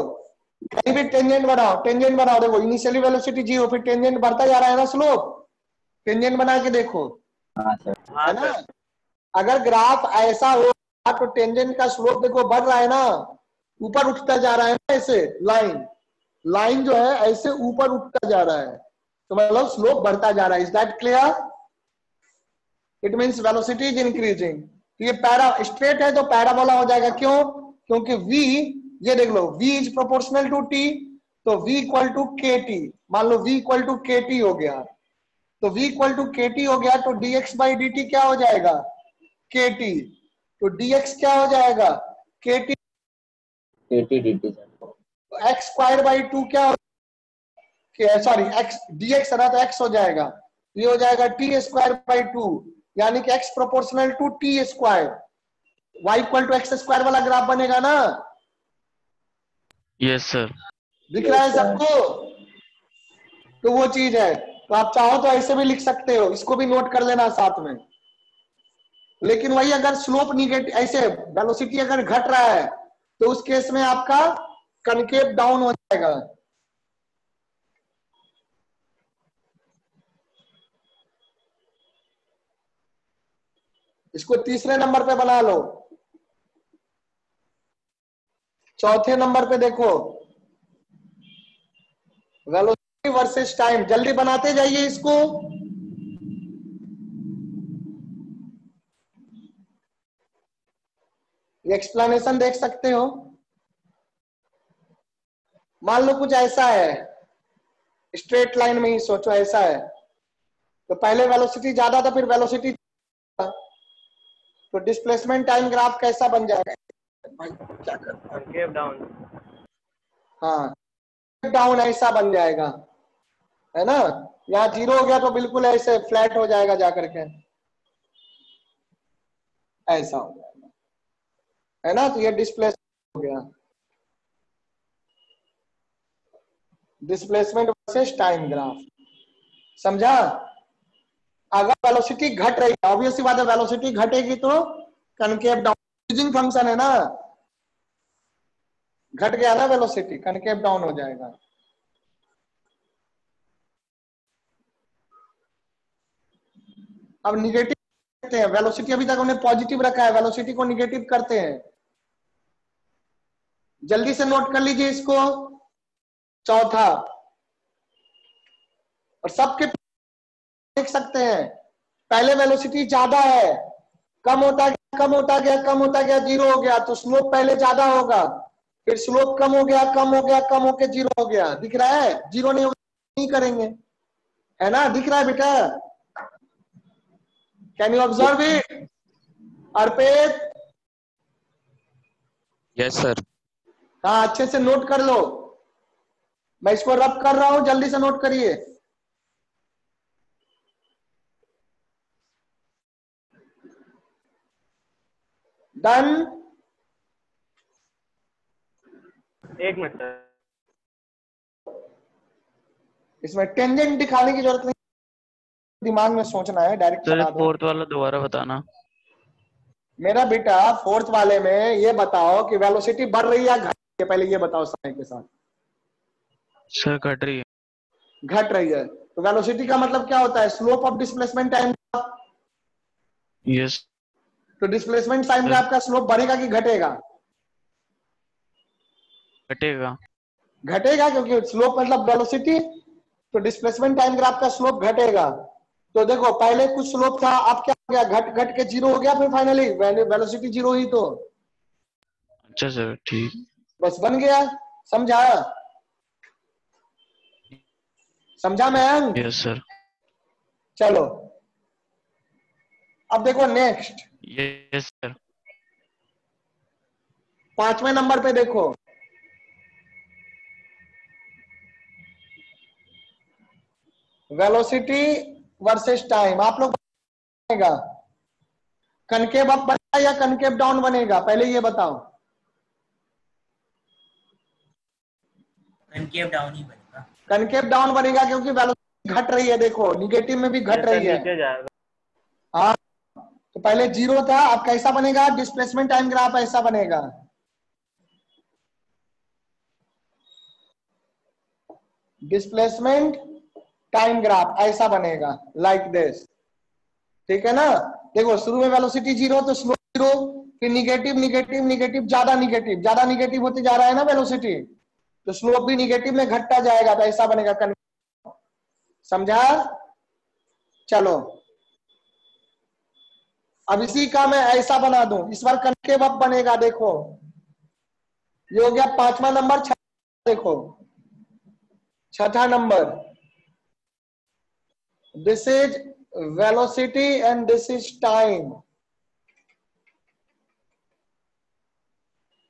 कहीं भी टेंजेंट बनाओ, टेंजेंट बनाओ, देखो इनिशियली वेलोसिटी 0, फिर टेंजेंट बढ़ता जा रहा है ना स्लोप, टेंजेंट बना के देखो, हाँ सर। है ना। अगर ग्राफ ऐसा हो तो टेंजेंट का स्लोप देखो बढ़ रहा है ना, ऊपर उठता जा रहा है ना, ऐसे लाइन, लाइन जो है ऐसे ऊपर उठता जा रहा है, तो मतलब स्लोप बढ़ता जा रहा है। Is that clear? It means velocity is increasing. ये पैरा स्ट्रेट है तो पैराबोला हो जाएगा, क्यों? क्योंकि v, ये देख लो v is proportional to t, तो v इक्वल टू kt, मान लो v इक्वल टू kt हो गया, तो v इक्वल टू kt हो गया तो dx बाई dt क्या हो जाएगा, kt, तो dx क्या हो जाएगा, kt, kt dt sir. x square by 2 क्या हो, सॉरी x, dx है ना तो x हो जाएगा, ये हो जाएगा t स्क्वायर बाई 2, यानी कि x proportional to t square, y equal to x square वाला ग्राफ बनेगा ना। Yes sir. दिख रहा है सबको? तो वो चीज है, तो आप चाहो तो ऐसे भी लिख सकते हो, इसको भी नोट कर लेना साथ में। लेकिन वही अगर स्लोप निगेटिव, ऐसे वेलोसिटी अगर घट रहा है तो उस केस में आपका कनकेव डाउन हो जाएगा। इसको तीसरे नंबर पे बना लो। चौथे नंबर पे देखो, वेलोसिटी वर्सेस टाइम, जल्दी बनाते जाइए इसको। ये एक्सप्लेनेशन देख सकते हो। मान लो कुछ ऐसा है, स्ट्रेट लाइन में ही सोचो ऐसा है, तो पहले वेलोसिटी ज्यादा था, फिर वेलोसिटी, तो डिस्प्लेसमेंट टाइम ग्राफ कैसा बन जाएगा, भाई क्या कर, कनकेव डाउन, हाँ डाउन ऐसा बन जाएगा, है ना। यहाँ 0 हो गया तो बिल्कुल ऐसे फ्लैट हो जाएगा जाकर के, ऐसा हो जाएगा, है ना। तो ये डिस्प्लेसमेंट हो गया, डिस्प्लेसमेंट वर्सेस टाइम ग्राफ, समझा। अगर वेलोसिटी घट रही है, ऑब्वियस सी बात है, वेलोसिटी घटेगी तो कनकेव डाउन फंक्शन है ना, घट गया ना वेलोसिटी, कनकेव डाउन हो जाएगा। अब निगेटिव करते हैं, वेलोसिटी अभी तक हमने पॉजिटिव रखा है, वेलोसिटी को निगेटिव करते हैं, जल्दी से नोट कर लीजिए इसको। चौथा, और सबके देख सकते हैं, पहले वेलोसिटी ज्यादा है, कम होता गया कम होता गया कम होता गया, 0 हो गया, तो स्लोप पहले ज्यादा होगा, फिर स्लोप कम हो गया कम हो गया कम होके 0 हो गया। दिख रहा है? 0 नहीं होगा नहीं करेंगे, है ना, दिख रहा है बेटा? Can you observe it Arpit? Yes sir. हाँ, अच्छे से नोट कर लो, मैं इसको रब कर रहा हूं, जल्दी से नोट करिए। डन? एक मिनट सर, इसमें टेंजेंट दिखाने की जरूरत नहीं, दिमाग में सोचना है, डायरेक्ट सर बता दो। फोर्थ वाला दोबारा बताना। मेरा बेटा फोर्थ वाले में ये बताओ कि वेलोसिटी बढ़ रही है या घट रही है, पहले ये बताओ समय के साथ। सर घट रही है। घट रही है, तो वेलोसिटी का मतलब क्या होता है, slope of displacement time, yes तो डिस्प्लेसमेंट टाइम ग्राफ का स्लोप बढ़ेगा कि घटेगा? घटेगा। घटेगा, क्योंकि स्लोप मतलब वेलोसिटी, तो डिस्प्लेसमेंट टाइम ग्राफ का स्लोप घटेगा। तो देखो पहले कुछ स्लोप था, अब क्या हो गया, घट घट के जीरो हो गया, फिर फाइनली वेलोसिटी जीरो ही तो। अच्छा सर ठीक। बस बन गया। समझा? समझा मैं? Yes sir. चलो अब देखो नेक्स्ट, यस सर। 5वें नंबर पे देखो, वेलोसिटी वर्सेस टाइम। आप लोग बनेगा कनकेव अप बनेगा या कनकेव डाउन बनेगा, पहले ये बताओ। कनकेव डाउन ही बनेगा। कनकेव डाउन बनेगा क्योंकि वेलोसिटी घट रही है, देखो निगेटिव में भी घट ये सर रही है। नीचे जाएगा। हाँ, तो पहले जीरो था, अब कैसा बनेगा? डिस्प्लेसमेंट टाइम ग्राफ ऐसा बनेगा। डिस्प्लेसमेंट टाइम ग्राफ ऐसा बनेगा, लाइक दिस। ठीक है ना? देखो शुरू में वेलोसिटी जीरो तो स्लोप जीरो, फिर निगेटिव निगेटिव निगेटिव, ज्यादा निगेटिव होते जा रहा है ना वेलोसिटी, तो स्लोप भी निगेटिव में घटता जाएगा, तो ऐसा बनेगा। समझा? चलो अब इसी का मैं ऐसा बना दूं, इस बार कनकेव अप बनेगा। देखो ये हो गया 5वां नंबर। देखो छठा number, this is velocity and this is time,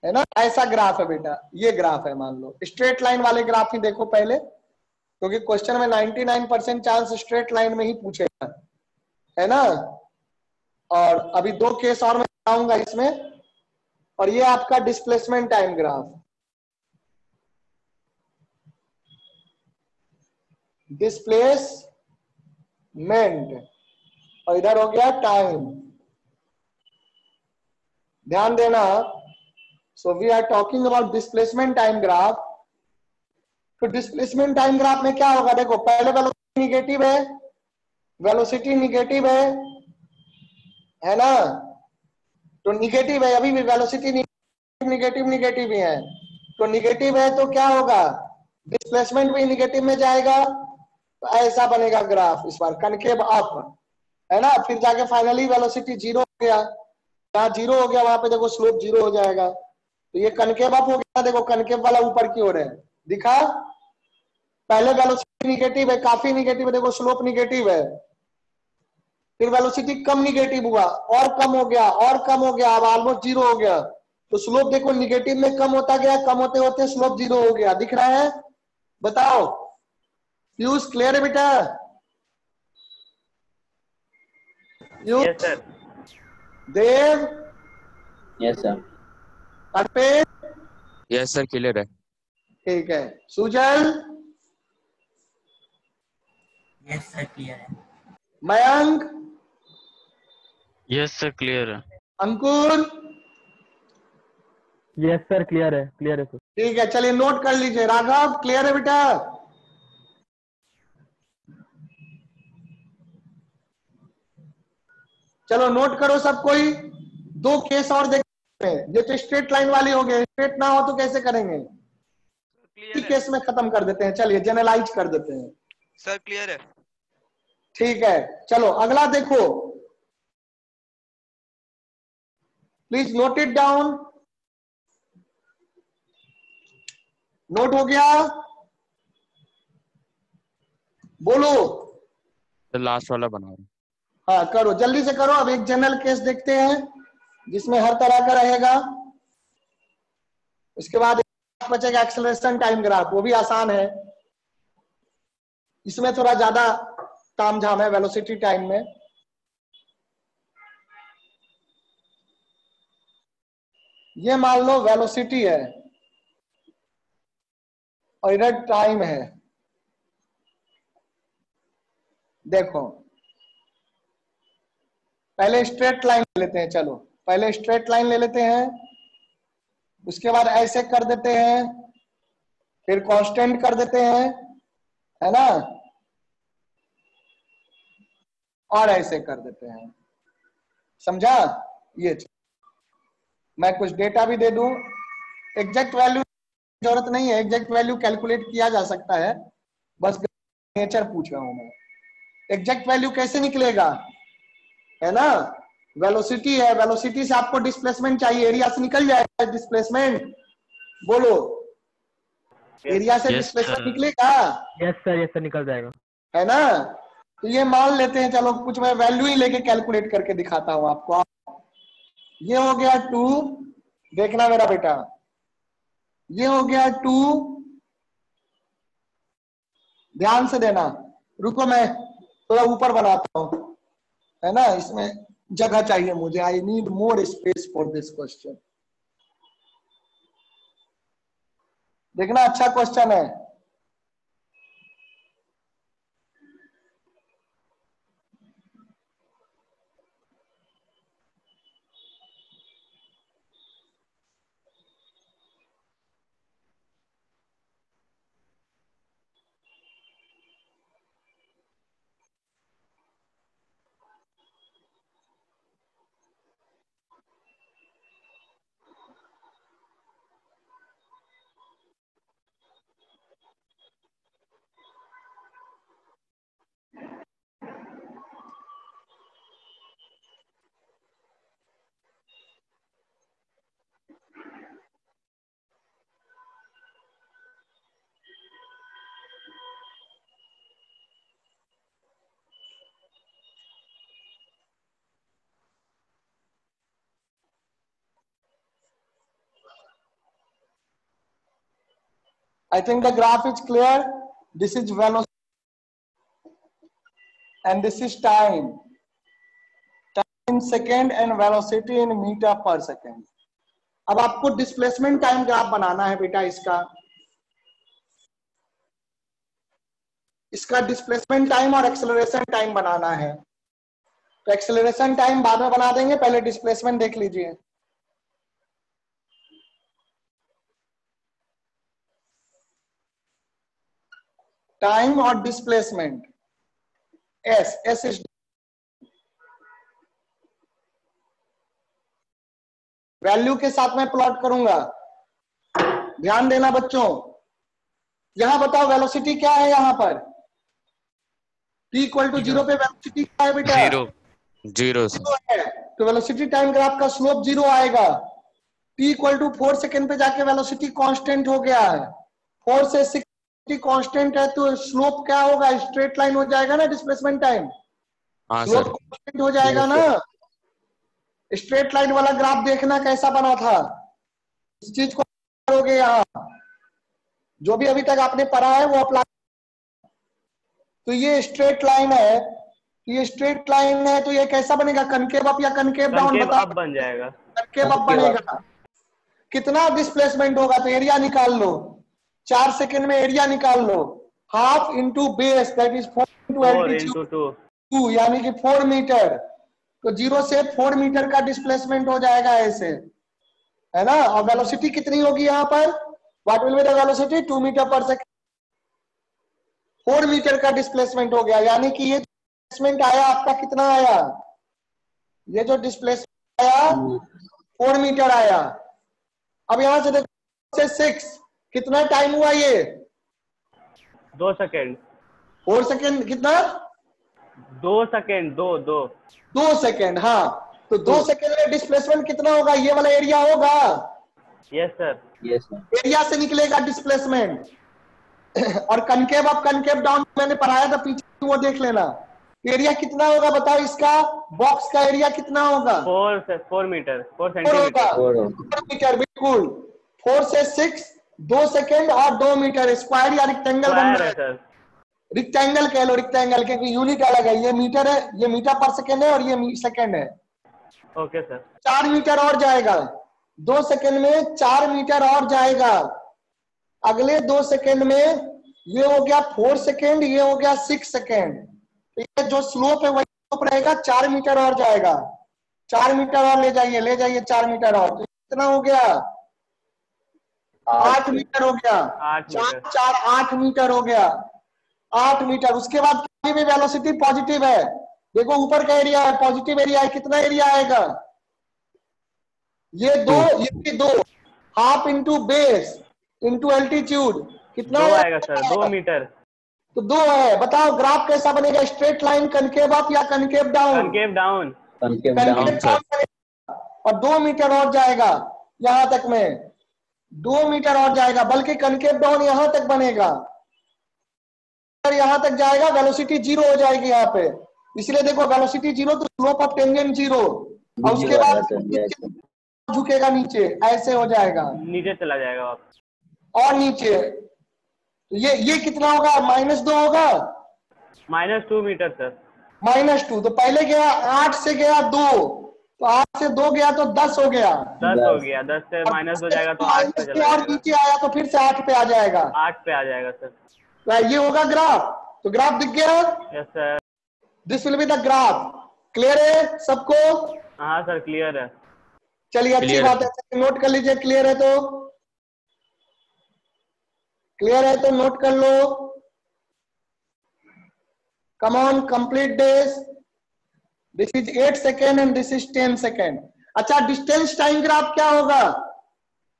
है ना? ऐसा ग्राफ है बेटा, ये ग्राफ है। मान लो स्ट्रेट लाइन वाले ग्राफ ही देखो पहले, क्योंकि क्वेश्चन में 99% चांस स्ट्रेट लाइन में ही पूछेगा, है ना? और अभी दो केस और मैं बताऊंगा इसमें। और ये आपका डिस्प्लेसमेंट टाइम ग्राफ, डिस्प्लेसमेंट, और इधर हो गया टाइम। ध्यान देना, so we are talking about displacement time graph. तो डिस्प्लेसमेंट टाइम ग्राफ में क्या होगा? देखो पहले वेलोसिटी निगेटिव है ना? तो निगेटिव है, अभी भी वेलोसिटी निगेटिव ही है, तो निगेटिव है तो क्या होगा? डिस्प्लेसमेंट भी निगेटिव में जाएगा, तो ऐसा बनेगा ग्राफ इस बार कनकेव अप, है ना? फिर जाके फाइनली वेलोसिटी जीरो हो गया, जहां जीरो हो गया वहां पे देखो स्लोप जीरो हो जाएगा, तो ये कनकेव अप हो गया। देखो कनकेव वाला ऊपर की ओर है, दिखा? पहले वेलोसिटी निगेटिव है, काफी निगेटिव है, देखो स्लोप निगेटिव है, फिर वेलोसिटी कम निगेटिव हुआ और कम हो गया और कम हो गया, अब ऑलमोस्ट जीरो हो गया, तो स्लोप देखो निगेटिव में कम होता गया, कम होते होते स्लोप जीरो हो गया। दिख रहा है? बताओ पीयूष, क्लियर है बेटा? Yes sir. Dev, yes sir. Arpit, yes sir clear है। ठीक है। सुजल, यस सर क्लियर है। मयंक, यस सर क्लियर है। अंकुर, यस सर क्लियर है सर। ठीक है। चलिए नोट कर लीजिए। राघव, क्लियर है बेटा? चलो नोट करो सब कोई। दो केस और देखते हैं, ये तो स्ट्रेट लाइन वाली हो गई, स्ट्रेट ना हो तो कैसे करेंगे? क्लियर है केस में खत्म कर देते हैं, चलिए जनरलाइज कर देते हैं। सर, क्लियर है। ठीक है, चलो अगला देखो, please note it down. Note हो गया? बोलो। तो लास्ट वाला बना रहा हूँ। हाँ करो, जल्दी से करो। अब एक जनरल केस देखते हैं जिसमें हर तरह का रहेगा, उसके बाद बचेगा एक्सेलरेशन टाइम ग्राफ, वो भी आसान है, इसमें थोड़ा ज्यादा तामझाम है वेलोसिटी टाइम में। ये मान लो वेलोसिटी है और इधर टाइम है। देखो पहले स्ट्रेट लाइन ले लेते हैं, चलो पहले स्ट्रेट लाइन ले लेते हैं, उसके बाद ऐसे कर देते हैं, फिर कांस्टेंट कर देते हैं, है ना? और ऐसे कर देते हैं। समझा? ये मैं कुछ डेटा भी दे दूं, एग्जैक्ट वैल्यू जरूरत नहीं है, एग्जैक्ट वैल्यू कैलकुलेट किया जा सकता है, बस नेचर पूछ रहा हूं मैं। एग्जैक्ट वैल्यू कैसे निकलेगा, है ना? वेलोसिटी है, वेलोसिटी से आपको डिस्प्लेसमेंट चाहिए, एरिया से निकल जाएगा डिस्प्लेसमेंट। बोलो, एरिया से Yes, डिस्प्लेसमेंट sir. निकलेगा, यस सर निकल जाएगा। है ना? तो ये मान लेते हैं, चलो कुछ मैं वैल्यू ही लेके कैलकुलेट करके दिखाता हूं आपको। ये हो गया 2, देखना मेरा बेटा, ये हो गया 2, ध्यान से देना, रुको मैं थोड़ा ऊपर बनाता हूं, है ना? इसमें जगह चाहिए मुझे, I need more space for this question. देखना, अच्छा क्वेश्चन है। I think the graph is clear. This is velocity and this is time. Time in second and velocity in meter per second. अब आपको डिस्प्लेसमेंट टाइम ग्राफ बनाना है बेटा, इसका displacement time और acceleration time बनाना है। तो एक्सेलरेशन टाइम बाद में बना देंगे, पहले डिस्प्लेसमेंट देख लीजिए। टाइम और डिस्प्लेसमेंट, एस इज वैल्यू के साथ में प्लॉट करूंगा, ध्यान देना बच्चों। यहां बताओ वेलोसिटी क्या है, यहां पर t इक्वल टू 0 पे वेलोसिटी क्या है बेटा? 0 से है, तो वेलोसिटी टाइम ग्राफ का स्लोप 0 आएगा। t इक्वल टू 4 सेकेंड पे जाके वेलोसिटी कांस्टेंट हो गया है, 4 से 6 कांस्टेंट है, तो स्लोप क्या होगा? स्ट्रेट लाइन हो जाएगा ना डिस्प्लेसमेंट टाइम, हाँ स्लोप सर। कांस्टेंट हो जाएगा ना। स्ट्रेट लाइन वाला ग्राफ देखना कैसा बना था, इस चीज को करोगे यहाँ, जो भी अभी तक आपने पढ़ा है वो अप्लाई। तो ये स्ट्रेट लाइन है, ये स्ट्रेट लाइन है, तो ये कैसा बनेगा? कनकेव अप या कनकेव डाउन? कनकेव बताओ। अप बन जाएगा। कनकेव अप बनेगा। कितना डिस्प्लेसमेंट होगा? तो एरिया निकाल लो, 4 सेकंड में एरिया निकाल लो, half into base, that is 4 into 4 altitude into 2, यानी कि 4 मीटर। तो 0 से 4 मीटर का डिस्प्लेसमेंट हो जाएगा ऐसे, है ना? और वेलोसिटी कितनी होगी यहाँ पर? What will be the velocity? 2 metre per second. 4 metre का डिस्प्लेसमेंट हो गया, यानी कि ये डिस्प्लेसमेंट आया आपका, कितना आया? ये जो डिस्प्लेसमेंट आया 4 मीटर आया। अब यहां से देखो, 6 कितना टाइम हुआ? ये 2 सेकेंड। 4 सेकेंड कितना? 2 सेकेंड, 2 सेकेंड। हाँ, तो 2 सेकेंड में डिस्प्लेसमेंट कितना होगा? ये वाला एरिया होगा। Yes sir. एरिया से निकलेगा डिस्प्लेसमेंट। और कनकेव अप कनकेव डाउन मैंने पढ़ाया था पीछे, वो देख लेना। एरिया कितना होगा बताओ? इसका बॉक्स का एरिया कितना होगा? 4 मीटर, 4 सेंटीमीटर। सेंटीमीटर। 4 मीटर, बिल्कुल। 4 से 6, 2 सेकेंड और 2 मीटर। स्क्वायर या रेक्टेंगल बन रहा है सर। रेक्टेंगल कह लो, रेक्टेंगल, क्योंकि यूनिट अलग है। ये मीटर है, ये मीटर पर सेकेंड है, और ये सेकेंड है। Okay sir. 4 मीटर और जाएगा 2 सेकेंड में, 4 मीटर और जाएगा अगले 2 सेकेंड में। ये हो गया 4 सेकेंड, ये हो गया 6 सेकेंड। ये जो स्लोप है वही स्लोप रहेगा, 4 मीटर और जाएगा। 4 मीटर और ले जाइए 4 मीटर और। तो कितना हो गया? 8 मीटर हो गया। 8 मीटर हो गया, 8 मीटर। उसके बाद भी वेलोसिटी पॉजिटिव है, देखो ऊपर का एरिया है, पॉजिटिव एरिया है, कितना एरिया आएगा? ये दो half into base into altitude, कितना दो आएगा सर, 2 मीटर। तो 2 है। बताओ ग्राफ कैसा बनेगा? स्ट्रेट लाइन, कनकेव अप या concave down? Concave down. Concave concave down down sir. बनेगा और 2 मीटर और जाएगा यहां तक में, 2 मीटर और जाएगा, बल्कि कनकेव डाउन यहां तक बनेगा, यहां तक जाएगा, वेलोसिटी 0 हो जाएगी यहाँ पे। इसलिए देखो वेलोसिटी 0 तो स्लोप ऑफ टेंजेंट 0, और उसके बाद झुकेगा नीचे, ऐसे हो जाएगा, नीचे चला जाएगा वापस। और नीचे ये कितना होगा? -2 होगा, -2 मीटर सर। -2। तो पहले गया 8 से गया 2, तो 8 से 2 गया तो 10 हो गया, 10 हो गया, 10 से -2 जाएगा तो 8 पे चला और जाएगा। नीचे आया तो फिर से 8 पे आ जाएगा, 8 पे आ जाएगा सर। तो ये होगा ग्राफ। तो ग्राफ दिख गया? Yes sir. This will be the graph. Clear है सबको? हाँ सर क्लियर है। चलिए अच्छी Clear बात है, नोट कर लीजिए। क्लियर है तो नोट कर लो। Come on, complete this. This is 8 second and this is 10 second. अच्छा, डिस्टेंस टाइम ग्राफ क्या होगा?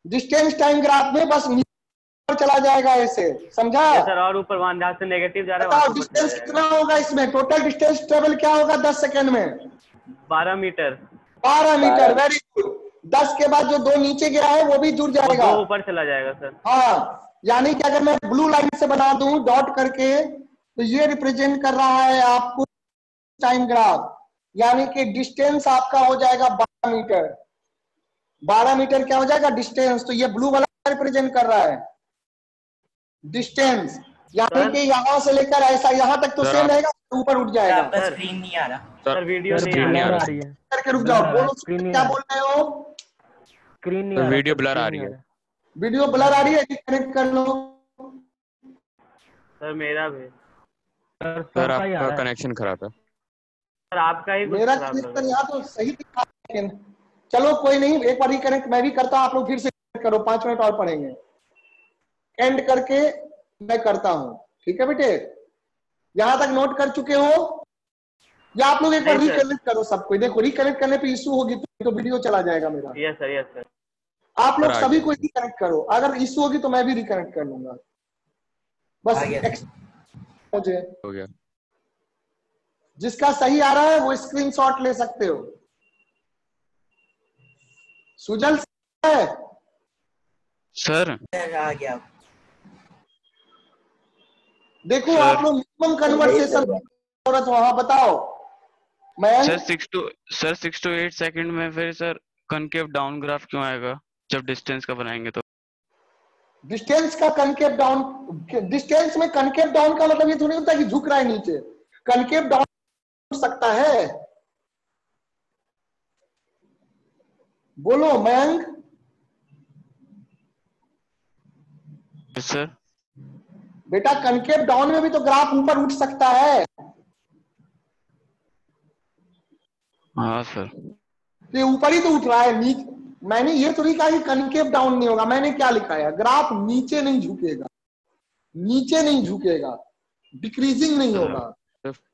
डिस्टेंस टाइम ग्राफ में बस नीचे चला जाएगा ऐसे, समझा? यस सर, और ऊपर वहां जहाँ से नेगेटिव जा रहा है बताओ वहां से ऊपर डिस्टेंस चला कितना जाएगा। होगा इसमें? टोटल डिस्टेंस ट्रेवल क्या होगा 10 सेकेंड में? 12 मीटर। 12 मीटर। Very good. 10 के बाद जो 2 नीचे गया है वो भी जुड़ वो जाएगा। 2 ऊपर चला जाएगा सर। हाँ, यानी कि अगर मैं ब्लू लाइन से बना दूं डॉट करके, तो ये रिप्रेजेंट कर रहा है आपको टाइम ग्राफ, यानी कि डिस्टेंस आपका हो जाएगा 12 मीटर। 12 मीटर क्या हो जाएगा? डिस्टेंस। तो ये ब्लू वाला रिप्रेजेंट कर रहा है डिस्टेंस, यानी सर? कि यहां से लेकर ऐसा यहां तक तो सर, सेम आप- रहेगा, ऊपर उठ जाएगा। आपका सर। स्क्रीन नहीं आ रहा। सर वीडियो नहीं स्क्रीन नहीं आ आ रहा। रहा। रही है, करके रुक जाओ, बोलो स्क्रीन नहीं क्या आ रहा। बोल रहे हो? स्क्रीन नहीं सर, आ रहा, वीडियो सर, ब्लर आ स्क्रीन रही नहीं है। वीडियो ब्लर आ रही है, कनेक्ट कर लो। सर मेरा भी। सर सर सबका ही आ आपका रहा है। कनेक्शन खराब है। सर आपका ही कुछ मेरा खराब लग कनेक्शन रहा यहाँ तो सही दिखा, लेकिन चलो कोई नहीं, एक बार रिकनेक्ट मैं भी करता हूँ, आप लोग फिर से करो, 5 मिनट और पढ़ेंगे। एंड करके मैं करता हूँ, ठीक है बेटे? यहां तक नोट कर चुके हो? या आप लोग एक बार नहीं, सर। रिकनेक्ट करो सबको। देखो रिकनेक्ट करने पे इशू होगी तो वीडियो चला जाएगा मेरा। है। Yes sir, yes sir. आप लोग सर, आ सभी गया। को रिकनेक्ट करो, अगर इशू होगी तो मैं भी रिकनेक्ट कर लूंगा। बस आ गया। मुझे हो गया। जिसका सही आ रहा है वो स्क्रीनशॉट ले सकते हो। सुजल है? सर आ गया। देखो सर। आप लोग मिनिमम कन्वर्सेशन जरूरत हो। हाँ बताओ। मैं सर 6 to 8 सेकंड में फिर सर कनकेव डाउन ग्राफ क्यों आएगा जब डिस्टेंस का बनाएंगे तो? डिस्टेंस का कनकेव डाउन, डिस्टेंस में कनकेव डाउन का मतलब ये थोड़ी होता है कि झुक रहा है नीचे। कनकेव डाउन हो सकता है। बोलो मयंक। सर बेटा कनकेव डाउन में भी तो ग्राफ ऊपर उठ सकता है। हाँ सर। ये ऊपर ही तो उठ रहा है, नीचे। मैंने ये थोड़ी कहा कि कनकेव डाउन नहीं होगा। मैंने क्या लिखा है? ग्राफ नीचे नहीं झुकेगा, नीचे नहीं झुकेगा, डिक्रीजिंग नहीं होगा।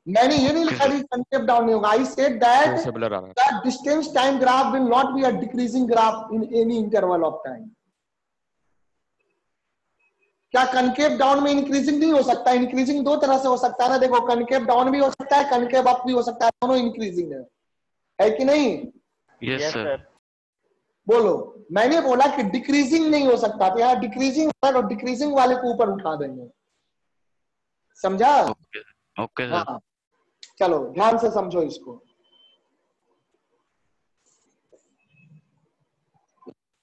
मैंने ये नहीं लिखा कि कनकेव डाउन नहीं होगा। आई सेड दैट से ब्लर आ रहा है। that distance time graph will not be a decreasing graph in any interval of time। क्या कनकेव डाउन में इंक्रीजिंग नहीं हो सकता? इंक्रीजिंग 2 तरह से हो सकता है ना। देखो कनकेव डाउन भी हो सकता है, कनकेव अप भी हो सकता है, दोनों इंक्रीजिंग है कि नहीं? Yes yes sir. सर। बोलो। मैंने बोला कि डिक्रीजिंग नहीं हो सकता, तो यहाँ डिक्रीजिंग और डिक्रीजिंग वाले को ऊपर उठा देंगे, समझा? Okay sir. हाँ चलो ध्यान से समझो इसको।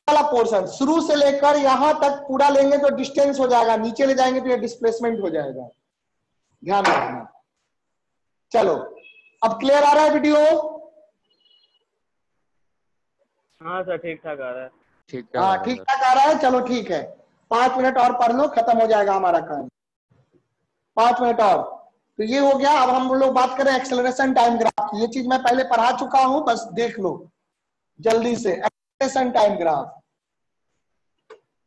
वाला पोर्शन शुरू से लेकर यहां तक पूरा लेंगे तो डिस्टेंस हो जाएगा, नीचे ले जाएंगे तो ये डिस्प्लेसमेंट हो जाएगा, ध्यान रखना। चलो अब क्लियर आ रहा है वीडियो? हाँ सर ठीक ठाक आ रहा है। ठीक है। हाँ ठीक ठाक आ रहा है। चलो ठीक है, 5 मिनट और पढ़ लो, खत्म हो जाएगा हमारा काम। 5 मिनट और। तो ये हो गया। अब हम लोग बात करें एक्सेलरेशन टाइम ग्राफ की। ये चीज मैं पहले पढ़ा चुका हूं, बस देख लो जल्दी से। एक्सेलरेशन टाइम ग्राफ,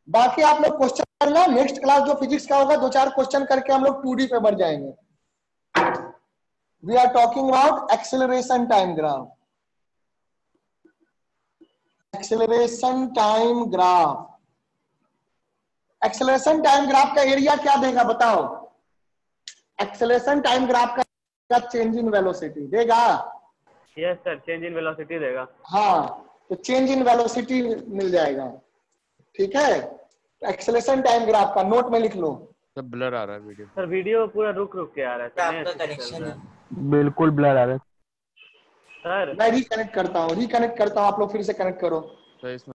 बाकी आप लोग क्वेश्चन करना। नेक्स्ट क्लास जो फिजिक्स का होगा 2-4 क्वेश्चन करके हम लोग 2D पे बढ़ जाएंगे। We are talking about acceleration time graph. Acceleration time graph, acceleration time graph का एरिया क्या देगा बताओ? एक्सेलरेशन टाइम ग्राफ का चेंज इन वेलोसिटी देगा। Yes sir, change in velocity देगा। हाँ, तो चेंज इन वेलोसिटी मिल जाएगा। ठीक है, एक्सेलरेशन टाइम ग्राफ का नोट में लिख लो। सब ब्लर आ रहा है वीडियो। सर वीडियो पूरा रुक रुक के आ रहा है सर, आपका नहीं अच्छे से कनेक्शन चल रहा है। बिल्कुल ब्लर आ रहा है सर। मैं रिकनेक्ट करता हूँ, आप लोग फिर से कनेक्ट करो। तो इसमें